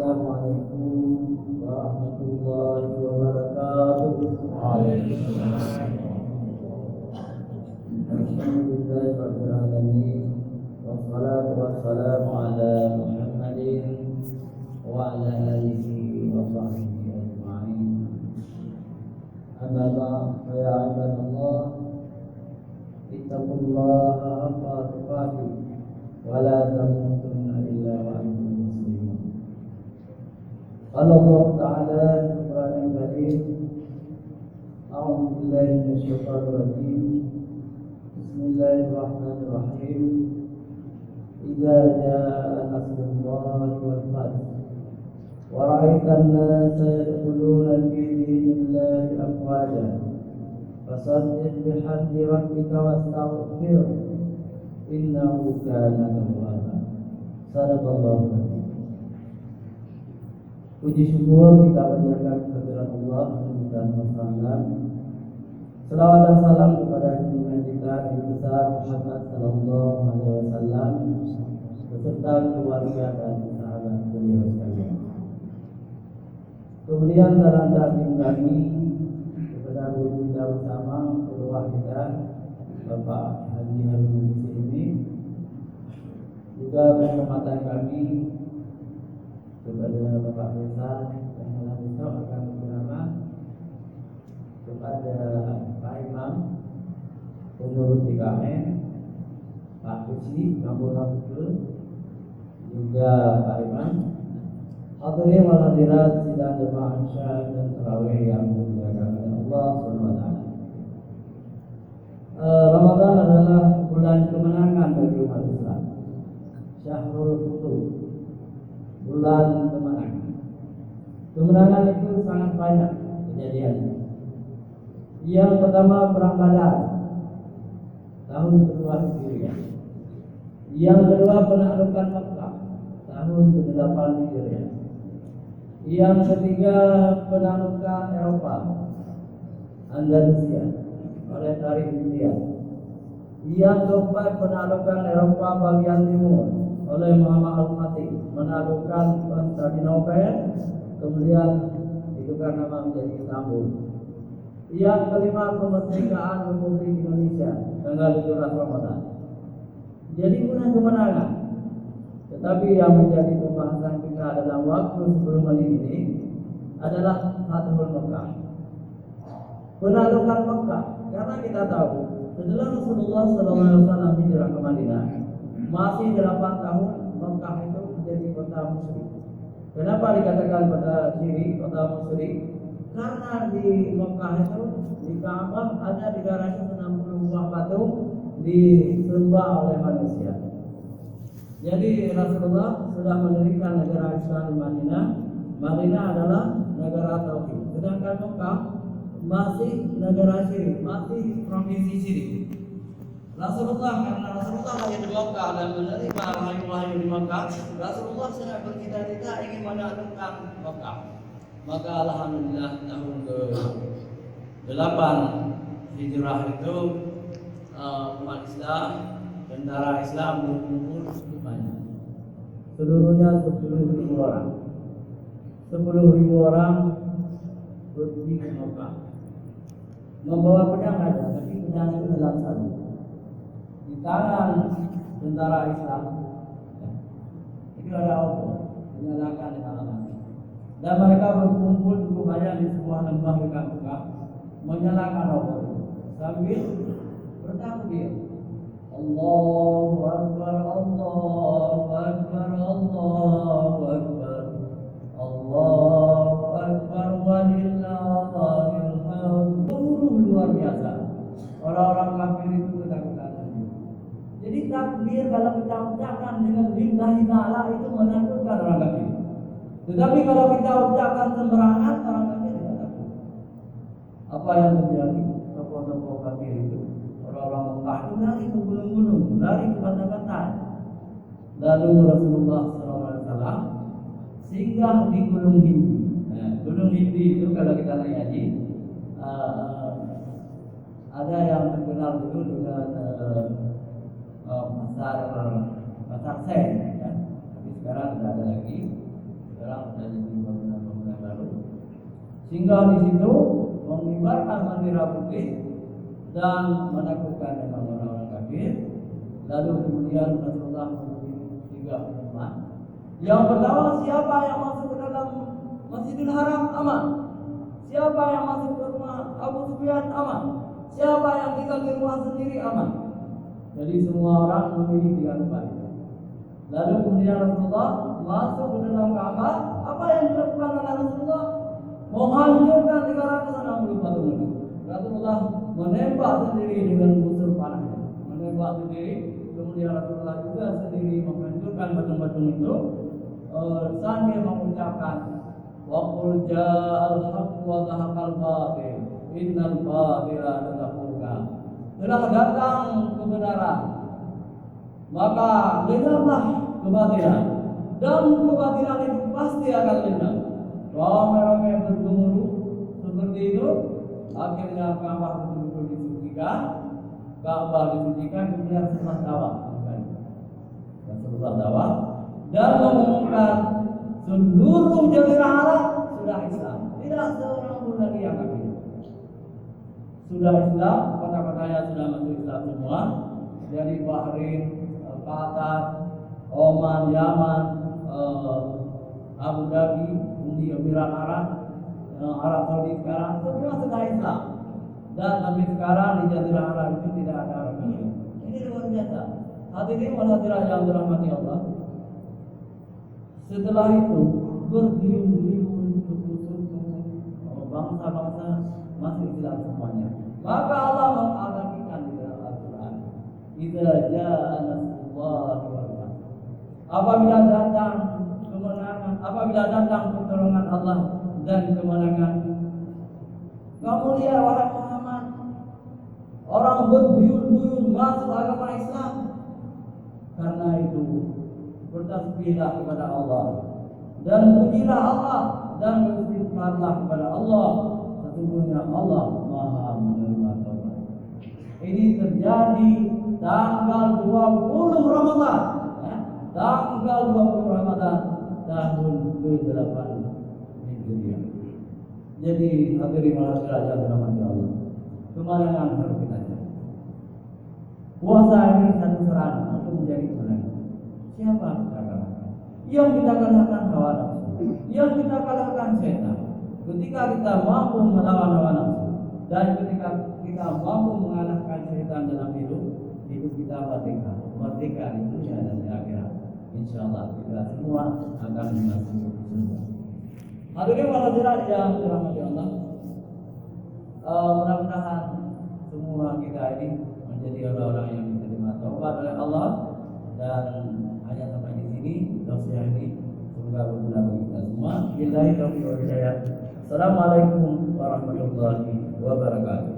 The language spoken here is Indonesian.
Assalamualaikum warahmatullahi wabarakatuh. Alhamdulillahirabbil alamin. Wassalatu wassalamu ala Muhammadin wa ala alihi wa sahbihi ajma'in. Amma ba'd, fa ya ibadallah, ittaqullaha haqqa tuqatih wa la tamutunna illa wa antum muslimun. Qala Allah Ta'ala fi Al-Qur'anil Karim, a'udzu billahi minasyaitonir rajim. Bismillahirrahmanirrahim. Idza jaa nasrullahi wal fath wa ra'aitan nasa yadkhuluna fi dinillahi afwaja fasabbih bihamdi rabbika wastaghfir innahu kana tawwaba. Sadaqallahu alazim. Puji syukur kita panjatkan kehadirat Allah dan wassalam. Selawat dan salam kepada junjungan kita Nabi besar Muhammad sallallahu alaihi wasallam beserta keluarga dan sahabat beliau sekalian. Kemudian salam takdim kami kepada guru kita bersama, keluar kita Bapak Haji Harun ini, juga penghormatan kami kepada Bapak Besar yang telah besok akan berceramah, kepada Pak Imam pengurus TKM, Pak Kusi Kampung Betul, juga Pak Imam, hadirin wal hadirat sidang jemaah Isya dan tarawih yang dimuliakan oleh Allah Subhanahu wa taala. Ramadan adalah bulan kemenangan bagi umat Islam. Syahrul Futuh, bulan kemenangan. Kemenangan itu sangat banyak kejadiannya. Yang pertama perang Badar tahun kedua Hijriah. Yang kedua penaklukan Makkah tahun ke-8 Hijriah. Yang ketiga penaklukan Eropa Andalusia oleh Tarikh India. Yang keempat penaklukan Eropa bagian timur oleh Muhammad Al-Fatih, menaklukkan Konstantinopel, kemudian ditukar nama menjadi Istanbul. Yang kelima kemerdekaan Republik Indonesia tanggal 17 Ramadan. Jadi bulan kemenangan. Tetapi yang menjadi pembahasan kita dalam waktu sebelum ini adalah Fathul Makkah, penaklukan Makkah. Karena kita tahu setelah Rasulullah SAW hijrah ke Madinah, masih 8 tahun Makkah itu menjadi kota musyrik. Kenapa dikatakan kota syirik, kota musyrik? Karena di Makkah itu, di Ka'bah ada 360 buah patung disembah oleh manusia. Jadi Rasulullah sudah mendirikan negara Islam di Madinah. Madinah adalah negara tauhid. Sedangkan Makkah masih negara syirik, masih provinsi syirik. Rasulullah, karena Rasulullah lahir di Makkah dan menerima wahyu di Makkah, Rasulullah sangat bercita-cita ingin menaklukkan Makkah. Maka alhamdulillah tahun ke-8 Hijrah itu umat Islam, tentara Islam berkumpul cukup banyak. Seluruhnya 10.000 orang. 10.000 orang pergi ke Makkah. Membawa pedang ada, tapi pedang itu dalam sarung. Di tangan tentara Islam itu ada obor, dinyalakan di tangan. Dan mereka berkumpul cukup banyak di sebuah lembah dekat Mekah, menyalakan obor sambil bertakbir, Allahu Akbar, Allahu Akbar, Allahu Akbar, Allahu Akbar, walillahil hamd. Luar biasa. Orang-orang kafir itu ketakutan. Jadi takbir kalau kita ucapkan dengan lillahi ta'ala itu menakutkan orang kafir. Tetapi kalau kita ucapkan sembarangan, orang kafir tidak takut. Apa yang terjadi? Tokoh-tokoh kafir itu, orang-orang Mekah itu lari ke gunung-gunung, lari ke pantai-pantai. Lalu Rasulullah SAW singgah di Gunung Hindi. Nah, Gunung Hindi itu kalau kita naik haji, ada yang terkenal dulu dengan pasar Sen, ya. Tapi sekarang tidak ada lagi. Sekarang Singgah di situ mengibarkan bendera putih dan menaklukkan orang-orang kafir. Lalu kemudian Rasulullah memilih 3 pengumuman. Yang pertama, siapa yang masuk ke dalam Masjidil Haram aman. Siapa yang masuk ke rumah Abu Sufyan aman. Siapa yang tinggal di rumah sendiri aman. Jadi semua orang memilih 3 tempat. Lalu kemudian Rasulullah masuk ke dalam Ka'bah. Apa yang dilakukan oleh Rasulullah? Menghancurkan 360 patung itu. Rasulullah menembak sendiri dengan busur panahnya. Menembak sendiri. Kemudian Rasulullah juga sendiri menghancurkan patung-patung itu sambil mengucapkan waqul ja'al haqq wa zahaqal batil innal batila zahuqa. Telah datang kebenaran, maka dengarlah kebatilan, dan kebatilan itu pasti akan lenyap. Ramai-ramai bergemuruh seperti itu. Akhirnya Ka'bah betul-betul disucikan. Kemudian setelah tawaf, dan mengumumkan seluruh jazirah Arab sudah Islam. Tidak seorang pun lagi yang kafir. Sudah Islam, kota-kotanya sudah masuk Islam semua. Dari Bahrain, Qatar, Oman, Yaman, Abu Dhabi, Uni Emirat Arab, Arab Saudi sekarang semua sudah Islam. Dan sampai sekarang di Jazirah Arab itu tidak ada orang kafir. Ini luar biasa. Hadirin wal hadirat yang dirahmati Allah. Setelah itu berduyun-duyun suku-suku bangsa-bangsa masuk Islam semuanya. Maka Allah mengalamikan di dalam Al-Quran, "Idza jaa nasrullahi wal fath." Apabila datang kemenangan, apabila datang pertolongan Allah dan kemenangan, kamu lihat wahai Muhammad, orang berduyun-duyun masuk agama Islam. Karena itu bertasbihlah kepada Allah dan pujilah Allah dan beristighfarlah kepada Allah. Sesungguhnya Allah Maha menerima taubat. Ini terjadi tanggal 20 Ramadan, tanggal 20 Ramadan tahun ke-8 Hijriah. Jadi hadirin hadirat yang dirahmati Allah, kemenangan harus kita cari. Puasa ini satu serangan untuk menjadi kemenangan. Siapa yang kita kalahkan? Yang kita kalahkan hawa nafsu, yang kita kalahkan setan. Ketika kita mampu melawan hawa nafsu dan ketika kita mampu mengalahkan setan dalam hidup kita merdeka. Merdeka di dunia dan di akhirat. Insyaallah kita semua akan masuk surga. Hadirin hadirat yang dirahmati Allah, mudah-mudahan semua kita ini menjadi orang-orang yang diterima taubat oleh Allah. Dan hanya sampai di sini tausiah ini semoga berguna bagi kita semua. Billahi taufiq wal hidayah. Assalamualaikum warahmatullahi wabarakatuh.